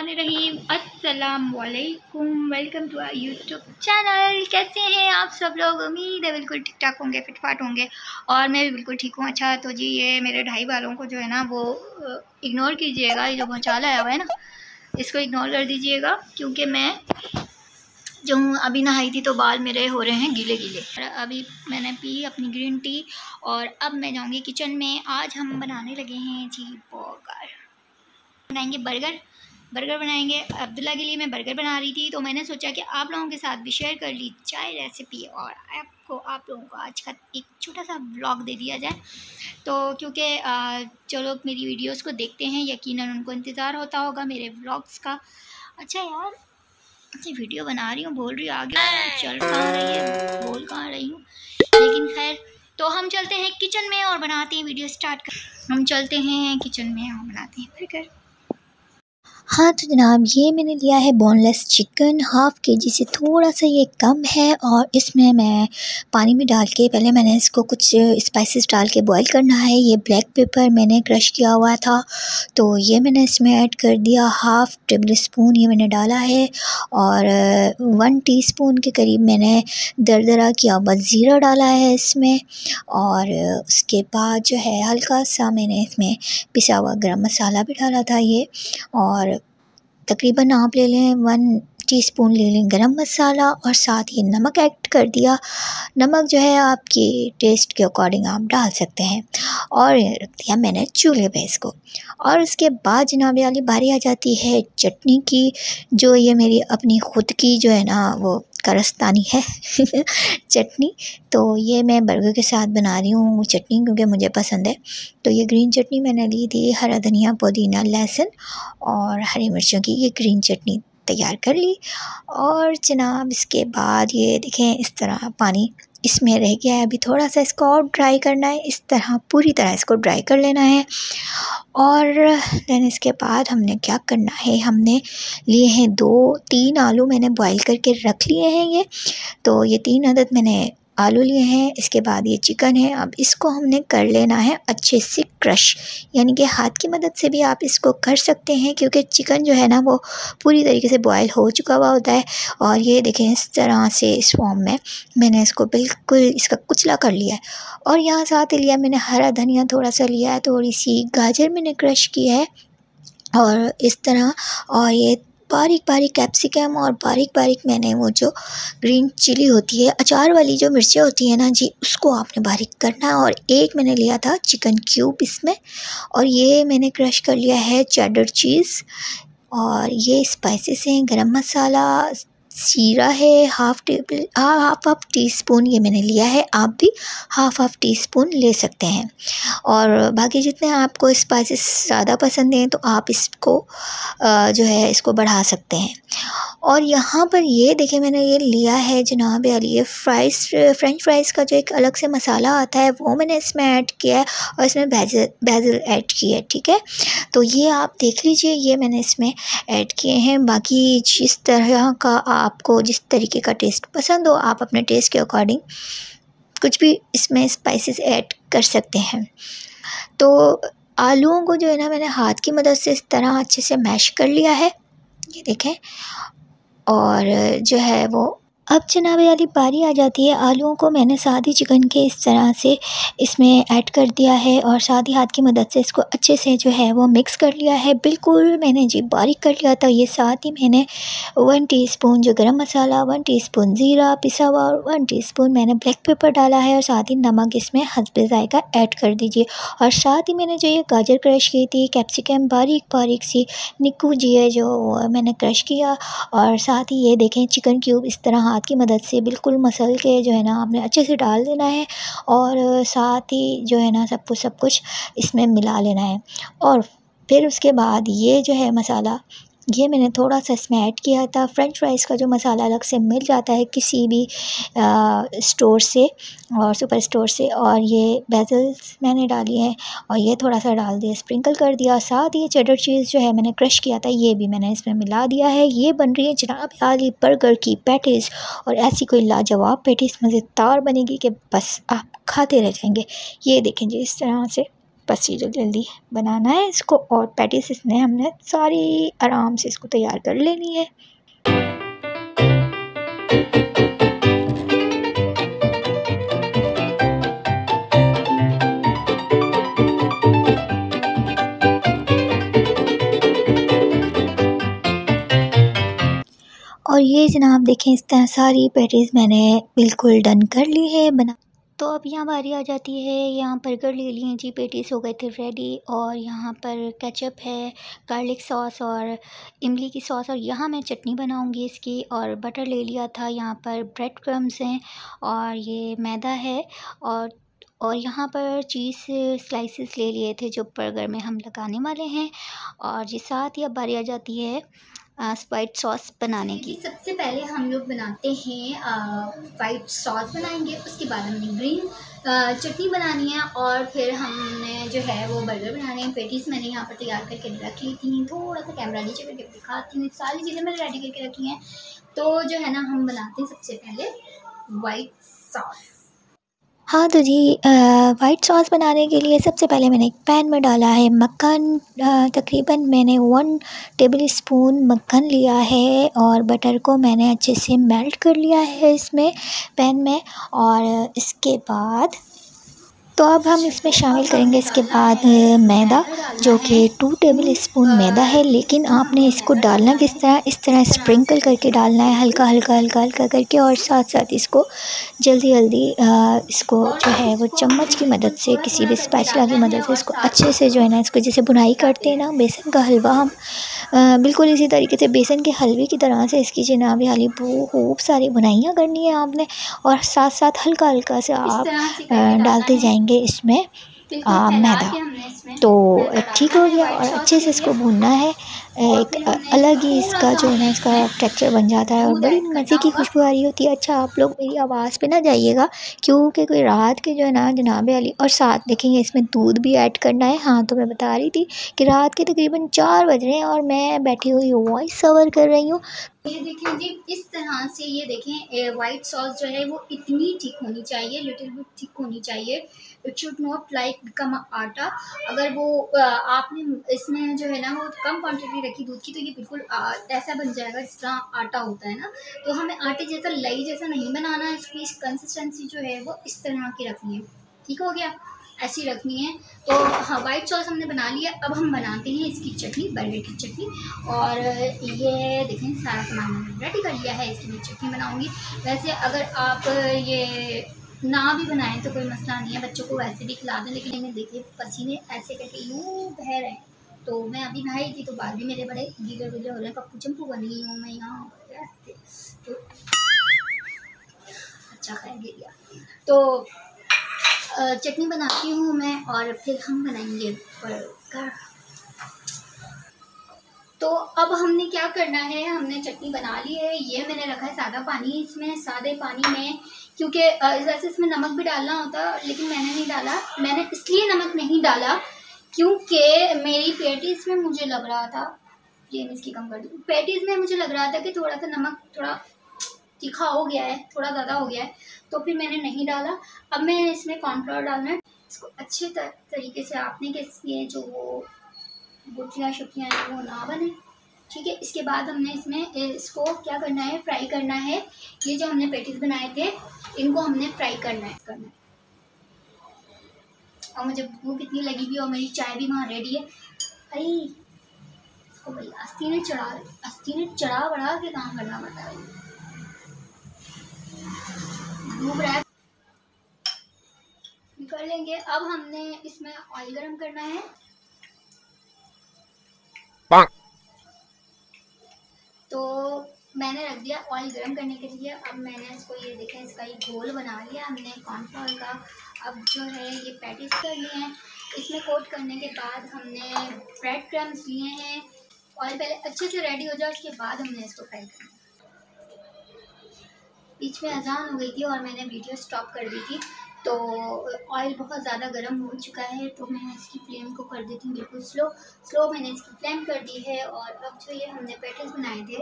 बिस्मिल्लाहिर्रहमानिर्रहीम। अस्सलाम वालेकुम, welcome to our YouTube channel. कैसे हैं आप सब लोग? उम्मीद है बिल्कुल ठीक ठाक होंगे, फिटफाट होंगे और मैं भी बिल्कुल ठीक हूँ। अच्छा तो जी, ये मेरे ढाई वालों को जो है ना वो इग्नोर कीजिएगा। ये जो भौचाल आया हुआ है ना, इसको इग्नोर कर दीजिएगा, क्योंकि मैं जो हूँ अभी नहाई थी तो बाल मेरे हो रहे हैं गीले गीले। अभी मैंने पी अपनी ग्रीन टी और अब मैं जाऊँगी किचन में। आज हम बनाने लगे हैं जी बनाएंगे बर्गर बनाएंगे। अब्दुल्ला के लिए मैं बर्गर बना रही थी, तो मैंने सोचा कि आप लोगों के साथ भी शेयर कर ली जाए रेसिपी और आप लोगों को आज का एक छोटा सा व्लॉग दे दिया जाए। तो क्योंकि जो लोग मेरी वीडियोस को देखते हैं यकीनन उनको इंतज़ार होता होगा मेरे व्लॉग्स का। अच्छा यार, अच्छी वीडियो बना रही हूँ, बोल रही हूँ आगे, चल कहाँ रही है, बोल कहाँ रही हूँ, लेकिन खैर। तो हम चलते हैं किचन में और बनाते हैं वीडियो स्टार्ट कर। हम चलते हैं किचन में और बनाते हैं बर्गर। हाँ तो जनाब, ये मैंने लिया है बोनलेस चिकन, हाफ़ केजी से थोड़ा सा ये कम है। और इसमें मैं पानी में डाल के पहले मैंने इसको कुछ स्पाइसेस डाल के बॉईल करना है। ये ब्लैक पेपर मैंने क्रश किया हुआ था, तो ये मैंने इसमें ऐड कर दिया। हाफ़ टेबल स्पून ये मैंने डाला है और 1 टीस्पून के करीब मैंने दरदरा किया हुआ ज़ीरा डाला है इसमें। और उसके बाद जो है हल्का सा मैंने इसमें पिसा हुआ गरम मसाला भी डाला था ये। और तकरीबन आप ले लें 1 टीस्पून ले लें गरम मसाला और साथ ही नमक ऐड कर दिया। नमक जो है आपके टेस्ट के अकॉर्डिंग आप डाल सकते हैं। और रख दिया मैंने चूल्हे पे इसको। और उसके बाद जनाब वाली बारी आ जाती है चटनी की, जो ये मेरी अपनी ख़ुद की जो है ना वो कारस्तानी है चटनी। तो ये मैं बर्गर के साथ बना रही हूँ चटनी, क्योंकि मुझे पसंद है। तो ये ग्रीन चटनी मैंने ली थी, हरा धनिया, पुदीना, लहसुन और हरी मिर्चों की ये ग्रीन चटनी तैयार कर ली। और जनाब इसके बाद ये देखें इस तरह पानी इसमें रह गया है, अभी थोड़ा सा इसको और ड्राई करना है। इस तरह पूरी तरह इसको ड्राई कर लेना है। और देन इसके बाद हमने क्या करना है, हमने लिए हैं 2-3 आलू मैंने बॉईल करके रख लिए हैं ये। तो ये 3 अदद मैंने आलू लिए हैं। इसके बाद ये चिकन है, अब इसको हमने कर लेना है अच्छे से क्रश, यानी कि हाथ की मदद से भी आप इसको कर सकते हैं, क्योंकि चिकन जो है ना वो पूरी तरीके से बॉयल हो चुका हुआ होता है। और ये देखें इस तरह से इस फॉर्म में मैंने इसको बिल्कुल इसका कुचला कर लिया है। और यहाँ साथ ही लिया मैंने हरा धनिया थोड़ा सा लिया है, थोड़ी सी गाजर मैंने क्रश की है और इस तरह। और ये बारीक बारीक कैप्सिकम और बारीक बारीक मैंने वो जो ग्रीन चिली होती है, अचार वाली जो मिर्चें होती है ना जी, उसको आपने बारीक करना है। और एक मैंने लिया था चिकन क्यूब इसमें। और ये मैंने क्रश कर लिया है चेडर चीज़। और ये स्पाइसेस हैं, गरम मसाला, जीरा है, हाफ़ टीस्पून ये मैंने लिया है। आप भी हाफ़ टीस्पून ले सकते हैं। और बाकी जितने आपको स्पाइसेस ज़्यादा पसंद हैं तो आप इसको जो है इसको बढ़ा सकते हैं। और यहाँ पर ये देखिए मैंने ये लिया है जनाब वाली ये फ्रेंच फ्राइज़ का जो एक अलग से मसाला आता है वो मैंने इसमें ऐड किया है। और इसमें बेसिल ऐड किया है, ठीक है। तो ये आप देख लीजिए, ये मैंने इसमें ऐड किए हैं। बाकी जिस तरह का आपको जिस तरीके का टेस्ट पसंद हो, आप अपने टेस्ट के अकॉर्डिंग कुछ भी इसमें स्पाइसेस ऐड कर सकते हैं। तो आलूओं को जो है ना मैंने हाथ की मदद से इस तरह अच्छे से मैश कर लिया है, ये देखें। और जो है वो अब जनाब वाली बारी आ जाती है, आलूओं को मैंने साथ ही चिकन के इस तरह से इसमें ऐड कर दिया है और साथ ही हाथ की मदद से इसको अच्छे से जो है वो मिक्स कर लिया है। बिल्कुल मैंने जी बारीक कर लिया था। ये साथ ही मैंने 1 टीस्पून जो गरम मसाला, 1 टीस्पून ज़ीरा पिसा हुआ और 1 टीस्पून मैंने ब्लैक पेपर डाला है। और साथ ही नमक इसमें हस्बे ज़ायक़ा ऐड कर दीजिए। और साथ ही मैंने जो ये गाजर क्रश की थी, कैप्सिकम बारीक बारीक सी निक्कू जी है जो मैंने क्रश किया। और साथ ही ये देखें चिकन क्यूब इस तरह हाथ की मदद से बिल्कुल मसल के जो है ना आपने अच्छे से डाल देना है। और साथ ही जो है ना सब कुछ इसमें मिला लेना है। और फिर उसके बाद ये जो है मसाला ये मैंने थोड़ा सा इसमें ऐड किया था। फ्रेंच फ्राइज़ का जो मसाला अलग से मिल जाता है किसी भी स्टोर से और सुपर स्टोर से। और ये बेसिल्स मैंने डाली है और ये थोड़ा सा डाल दिया, स्प्रिंकल कर दिया। साथ ही चेडर चीज़ जो है मैंने क्रश किया था, ये भी मैंने इसमें मिला दिया है। ये बन रही है जनाब वाली बर्गर की पैटीज़। और ऐसी कोई लाजवाब पैटीज़ मज़ेदार बनेगी कि बस आप खाते रह जाएंगे। ये देखें जी इस तरह से बस ये जल्दी बनाना है इसको। और पैटीज इसने हमने सारी आराम से इसको तैयार कर लेनी है। और ये जनाब देखें, इस तरह सारी पैटीज़ मैंने बिल्कुल डन कर ली है बना। तो अब यहाँ बारी आ जाती है, यहाँ बर्गर ले लिए जी, पैटीज़ हो गए थे रेडी। और यहाँ पर केचप है, गार्लिक सॉस और इमली की सॉस, और यहाँ मैं चटनी बनाऊँगी इसकी। और बटर ले लिया था, यहाँ पर ब्रेड क्रम्स हैं और ये मैदा है। और यहाँ पर चीज़ स्लाइसेस ले लिए थे जो बर्गर में हम लगाने वाले हैं। और जी साथ ही अब बारी आ जाती है वाइट सॉस बनाने की। सबसे पहले हम लोग बनाते हैं वाइट सॉस बनाएंगे, उसके बाद हमने ग्रीन चटनी बनानी है, और फिर हमने जो है वो बर्गर बनाने हैं। पैटीज़ मैंने यहाँ पर तैयार करके रख ली थी, थोड़ा सा कैमरा नीचे करके दिखाती हूँ। सारी चीज़ें मैंने रेडी करके रखी हैं। तो जो है ना, हम बनाते हैं सबसे पहले वाइट सॉस। हाँ तो जी, वाइट सॉस बनाने के लिए सबसे पहले मैंने एक पैन में डाला है मक्खन। तकरीबन मैंने 1 टेबल स्पून मक्खन लिया है, और बटर को मैंने अच्छे से मेल्ट कर लिया है इसमें पैन में। और इसके बाद तो अब हम इसमें शामिल करेंगे इसके बाद मैदा, जो कि 2 टेबल स्पून मैदा है। लेकिन आपने इसको डालना किस तरह, इस तरह स्प्रिंकल करके डालना है, हल्का हल्का हल्का हल्का करके। और साथ साथ इसको जल्दी जल्दी इसको जो है वो चम्मच की मदद से, किसी भी स्पैचुला की मदद से इसको अच्छे से जो है ना, इसको जैसे बुनाई करते हैं ना बेसन का हलवा, हम बिल्कुल इसी तरीके से बेसन के हलवे की तरह से इसकी जनाब हाली खूब सारी बुनाइयाँ करनी है आपने। और साथ साथ हल्का हल्का से आप डालते जाएंगे इसमें मैदा। तो ठीक हो गया, और अच्छे से इसको भूनना है। एक अलग ही इसका जो है ना, इसका टेक्सचर बन जाता है और बड़ी मज़े की खुशबू आ रही होती है। अच्छा, आप लोग मेरी आवाज़ पे ना जाइएगा, क्योंकि कोई रात के जो है ना जनाब वाली। और साथ देखेंगे इसमें दूध भी ऐड करना है। हाँ, तो मैं बता रही थी कि रात के तकरीबन 4 बज रहे हैं और मैं बैठी हुई वॉइस ओवर कर रही हूँ। ये देखें जी, इस तरह से ये देखें वाइट सॉस जो है वो इतनी थिक होनी चाहिए, लिटिल बिट थिक होनी चाहिए। It should not like become आटा। अगर वो आपने इसमें जो है ना वो कम क्वांटिटी रखी दूध की, तो ये बिल्कुल ऐसा बन जाएगा जिस तरह आटा होता है ना। तो हमें आटे जैसा, लई जैसा नहीं बनाना है। इसकी कंसिस्टेंसी जो है वो इस तरह की रखनी है। ठीक हो गया, ऐसी रखनी है। तो हाँ, वाइट सॉस हमने बना लिया। अब हम बनाते हैं इसकी चटनी, बर्गर की चटनी। और ये देखें सारा सामान मैंने रेडी कर लिया है, इसकी मैं चटनी बनाऊंगी। वैसे अगर आप ये ना भी बनाएं तो कोई मसला नहीं है, बच्चों को वैसे भी खिला दें। लेकिन मैंने देखिए पसीने ऐसे करके यूँ बह रहे हैं, तो मैं अभी नहाई थी तो बाल भी मेरे बड़े गीले गीले हो रहे हैं। पप्पू चंपू बन गई हूँ मैं यहाँ पर। तो अच्छा खैर गया। तो चटनी बनाती हूँ मैं, और फिर हम बनाएंगे बर्गर। तो अब हमने क्या करना है, हमने चटनी बना ली है। ये मैंने रखा है सादा पानी, इसमें सादे पानी में, क्योंकि वैसे इसमें नमक भी डालना होता, लेकिन मैंने नहीं डाला। मैंने इसलिए नमक नहीं डाला क्योंकि मेरी पैटीज़ में मुझे लग रहा था, ये इसकी कम कर दूँ, पैटीज़ में मुझे लग रहा था कि थोड़ा सा नमक थोड़ा तीखा हो गया है, थोड़ा ज़्यादा हो गया है, तो फिर मैंने नहीं डाला। अब मैं इसमें कॉर्नफ्लोर डालना है। इसको अच्छे तरीके से आपने, कि इसमें जो वो गुठलियाँ शुठलियाँ हैं वो ना बने। ठीक है, इसके बाद हमने इसमें इसको क्या करना है, फ्राई करना है। ये जो हमने पैटीज बनाए थे इनको हमने फ्राई करना है। और मुझे भूख इतनी लगी हुई और मेरी चाय भी वहाँ रेडी है। भाई इसको भाई अस्ती ने चढ़ा बढ़ा के काम करना पड़ता है। डूब रहा है, कर लेंगे। अब हमने इसमें ऑयल गरम करना है। तो मैंने रख दिया ऑयल गरम करने के लिए। अब मैंने इसको, ये देखें, इसका ये घोल बना लिया हमने कॉर्नफ्लोर का। अब जो है ये पैटीज कर लिए हैं। इसमें कोट करने के बाद हमने ब्रेड क्रम्स लिए हैं। ऑयल पहले अच्छे से रेडी हो जाए, उसके बाद हमने इसको फ्राई करना। बीच में अजान हो गई थी और मैंने वीडियो स्टॉप कर दी थी। तो ऑयल बहुत ज़्यादा गर्म हो चुका है, तो मैं इसकी फ्लेम को कर देती हूँ बिल्कुल स्लो। मैंने इसकी फ्लेम कर दी है। और अब जो ये हमने पैटीज बनाए थे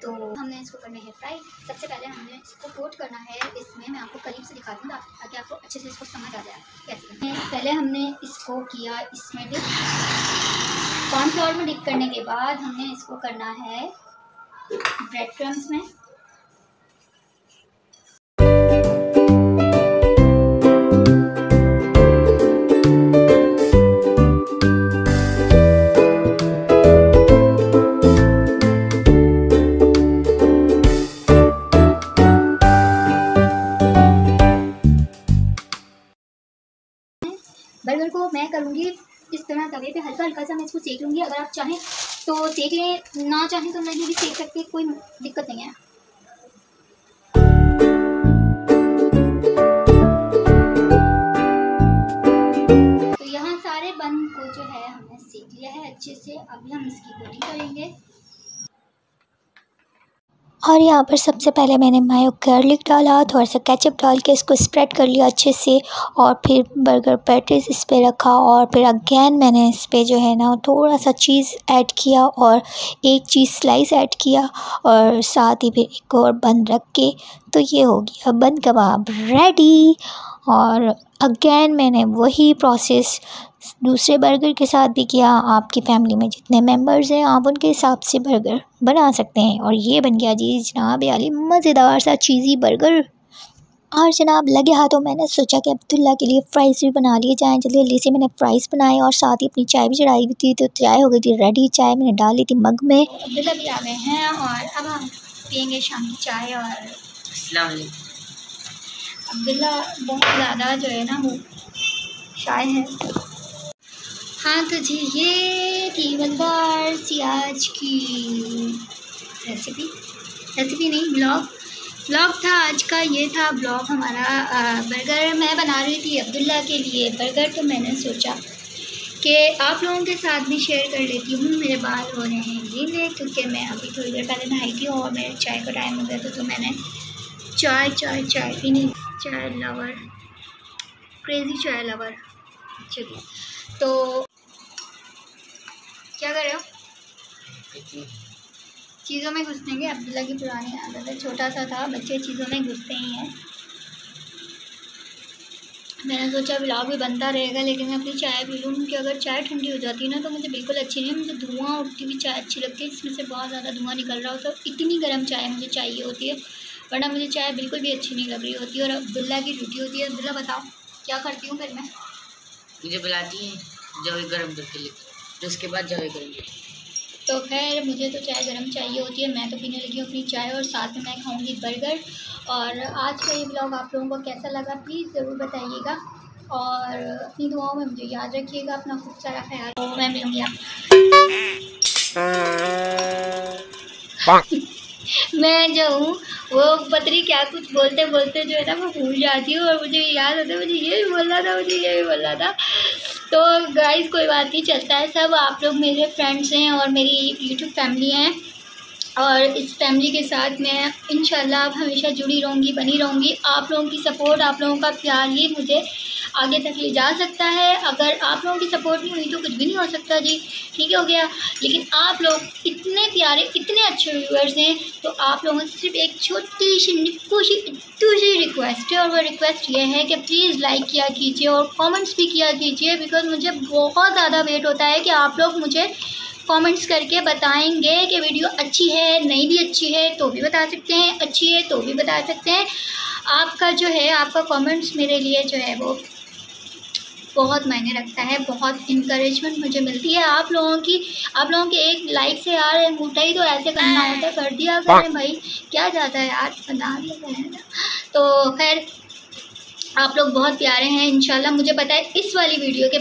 तो हमने इसको करना है फ्राई। सबसे पहले हमने इसको कोट करना है इसमें, मैं आपको करीब से दिखा दूँगा ताकि आपको अच्छे से इसको समझ आ जाए कैसे। पहले हमने इसको किया इसमें डिप, कॉर्नफ्लोर में डिप करने के बाद हमने इसको करना है ब्रेड क्रम्स में। बर्गर को मैं करूँगी इस तरह तवे पे हल्का हल्का सा मैं इसको सेक लूँगी। अगर आप चाहें तो सेक लें, ना चाहें तो नहीं भी सेक सकते, कोई दिक्कत नहीं है। तो यहाँ सारे बन को जो है हमने सेक लिया है अच्छे से। अभी हम इसकी कोटिंग करेंगे। और यहाँ पर सबसे पहले मैंने मायो गार्लिक डाला, थोड़ा सा केचप डाल के इसको स्प्रेड कर लिया अच्छे से, और फिर बर्गर पैटीज इस पे रखा, और फिर अगेन मैंने इस पे जो है ना थोड़ा सा चीज़ ऐड किया और एक चीज़ स्लाइस ऐड किया, और साथ ही फिर एक और बन रख के, तो ये हो गया बन कबाब रेडी। और अगेन मैंने वही प्रोसेस दूसरे बर्गर के साथ भी किया। आपकी फैमिली में जितने मेंबर्स हैं आप उनके हिसाब से बर्गर बना सकते हैं। और ये बन गया जी जनाब याली मज़ेदार सा चीज़ी बर्गर। और जनाब लगे हाथों मैंने सोचा कि अब्दुल्ला के लिए फ़्राइज़ भी बना लिए जाएँ। जल्दी जल्दी से मैंने फ़्राइज़ बनाए और साथ ही अपनी चाय भी चढ़ाई हुई थी, तो चाय हो गई थी रेडी। चाय मैंने डाल ली थी मग में। अब्दुल्ला भी आ गए हैं और अब हम पियेंगे शाम की चाय। और अस्सलाम वालेकुम। अब्दुल्ला बहुत ज़्यादा जो है ना वो शाय है। हाँ तो जी ये थी मज़ेदार सी आज की रेसिपी नहीं ब्लॉग था आज का। ये था ब्लॉग हमारा। बर्गर मैं बना रही थी अब्दुल्ला के लिए बर्गर, तो मैंने सोचा कि आप लोगों के साथ भी शेयर कर लेती हूँ। मेरे बाल हो रहे हैं गीले क्योंकि मैं अभी थोड़ी देर पहले नहाई थी और मेरे चाय का टाइम हो गया था, तो मैंने चाय पीनी। चाय लवर, क्रेज़ी चाय लवर। चलिए तो क्या कर रहे हो? चीज़ों में घुसने के अब्दुल्ला की पुरानी आदत है, छोटा सा था, बच्चे चीज़ों में घुसते ही हैं। मैंने सोचा व्लॉग भी बनता रहेगा लेकिन मैं अपनी चाय पी लूँ, क्योंकि अगर चाय ठंडी हो जाती है ना तो मुझे बिल्कुल अच्छी नहीं, मुझे धुआं उठती हुई चाय अच्छी लगती है। इसमें से बहुत ज़्यादा धुआं निकल रहा होता है, इतनी गर्म चाय मुझे चाहिए होती है, वरना मुझे चाय बिल्कुल भी अच्छी नहीं लग रही होती। और अब्दुल्ला की ड्यूटी होती है। अब्दुल्ला बताओ क्या करती हूँ फिर मैं? मुझे बुलाती है जवे गर्म करके लेती, तो उसके बाद जवे करेंगे। तो खैर मुझे तो चाय गर्म चाहिए होती है, मैं तो पीने लगी हूँ अपनी चाय और साथ में मैं खाऊंगी बर्गर। और आज का ये ब्लॉग आप लोगों को कैसा लगा प्लीज़ ज़रूर बताइएगा, और अपनी दुआओं में मुझे याद रखिएगा। अपना खूब सारा ख्याल। तो मैं मिलूँगी आप मैं जो हूँ वो पतरी क्या कुछ बोलते बोलते जो है ना वो भूल जाती हूँ, और मुझे याद होता है मुझे ये भी बोलना था, मुझे ये भी बोलना था। तो गाइस कोई बात नहीं, चलता है सब। आप लोग मेरे फ्रेंड्स हैं और मेरी यूट्यूब फैमिली हैं, और इस फैमिली के साथ मैं इंशाल्लाह अब हमेशा जुड़ी रहूँगी, बनी रहूँगी। आप लोगों की सपोर्ट, आप लोगों का प्यार ही मुझे आगे तक ले जा सकता है। अगर आप लोगों की सपोर्ट नहीं हुई तो कुछ भी नहीं हो सकता जी, ठीक हो गया। लेकिन आप लोग इतने प्यारे, इतने अच्छे व्यूअर्स हैं, तो आप लोगों से सिर्फ एक छोटी सी निक्कू सी दूसरी रिक्वेस्ट है, और वो रिक्वेस्ट ये है कि प्लीज़ लाइक किया कीजिए और कमेंट्स भी किया कीजिए, बिकॉज़ मुझे बहुत ज़्यादा वेट होता है कि आप लोग मुझे कमेंट्स करके बताएंगे कि वीडियो अच्छी है, नहीं भी अच्छी है तो भी बता सकते हैं, अच्छी है तो भी बता सकते हैं। आपका जो है, आपका कमेंट्स मेरे लिए जो है वो बहुत मायने रखता है, बहुत इंकरेजमेंट मुझे मिलती है आप लोगों की। आप लोगों के एक लाइक से यार अंगूठा ही तो ऐसे करना होता है, कर दिया करें भाई, क्या जाता है यार, बना दिया करें ना। तो खैर आप लोग बहुत प्यारे हैं। इंशाल्लाह मुझे पता है इस वाली वीडियो के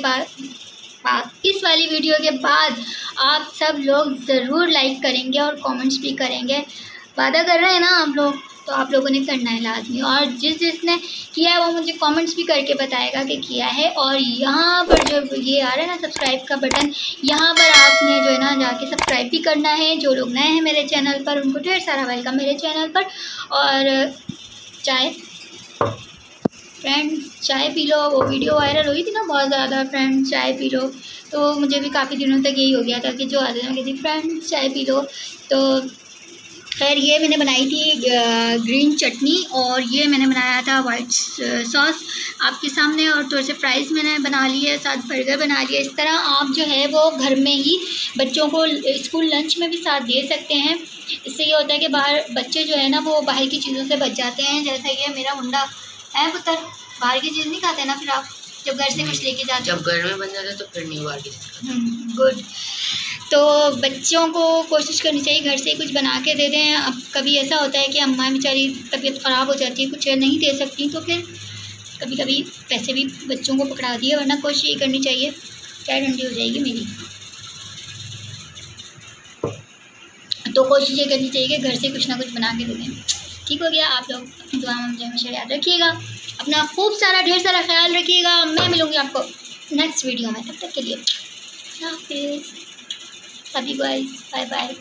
बाद आप सब लोग ज़रूर लाइक करेंगे और कमेंट्स भी करेंगे। वादा कर रहे हैं ना आप लोग, तो आप लोगों ने करना है लाजमी। और जिसने किया है वो मुझे कमेंट्स भी करके बताएगा कि किया है। और यहाँ पर जो ये आ रहा है ना सब्सक्राइब का बटन, यहाँ पर आपने जो है ना जाके सब्सक्राइब भी करना है। जो लोग नए हैं मेरे चैनल पर उनको ढेर सारा वेलकम मेरे चैनल पर। और चाय फ्रेंड्स चाय पी लो, वो वीडियो वायरल हुई थी ना बहुत ज़्यादा, फ्रेंड्स चाय पी लो, तो मुझे भी काफ़ी दिनों तक यही हो गया था कि जो आते हैं कहती फ्रेंड्स चाय पी लो। तो खैर ये मैंने बनाई थी ग्रीन चटनी और ये मैंने बनाया था वाइट सॉस आपके सामने, और थोड़े से फ्राइज़ मैंने बना लिए, साथ बर्गर बना लिया। इस तरह आप जो है वो घर में ही बच्चों को स्कूल लंच में भी साथ दे सकते हैं। इससे ये होता है कि बाहर बच्चे जो है ना वो बाहर की चीज़ों से बच जाते हैं। जैसा ये मेरा मुंडा है पुत्र, बाहर की चीज़ नहीं खाते ना फिर आप जब घर से कुछ लेके जाते, जब घर में बन जाता है तो फिर नहीं बाहर की चीज़। गुड। तो बच्चों को कोशिश करनी चाहिए घर से कुछ बना के दे दें। अब कभी ऐसा होता है कि अम्मा बेचारी तबीयत ख़राब हो जाती है, कुछ नहीं दे सकती, तो फिर कभी कभी पैसे भी बच्चों को पकड़ा दिए, वरना कोशिश ये करनी चाहिए। चाय ठंडी हो जाएगी मेरी, तो कोशिश ये करनी चाहिए कि घर से कुछ ना कुछ बना के दे दें। ठीक हो गया। आप लोग अपनी दुआ में मुझे हमेशा याद रखिएगा, अपना खूब सारा ढेर सारा ख्याल रखिएगा। मैं मिलूँगी आपको नेक्स्ट वीडियो में, तब तक के लिए हाफिज़ सभी गाइस, बाय बाय।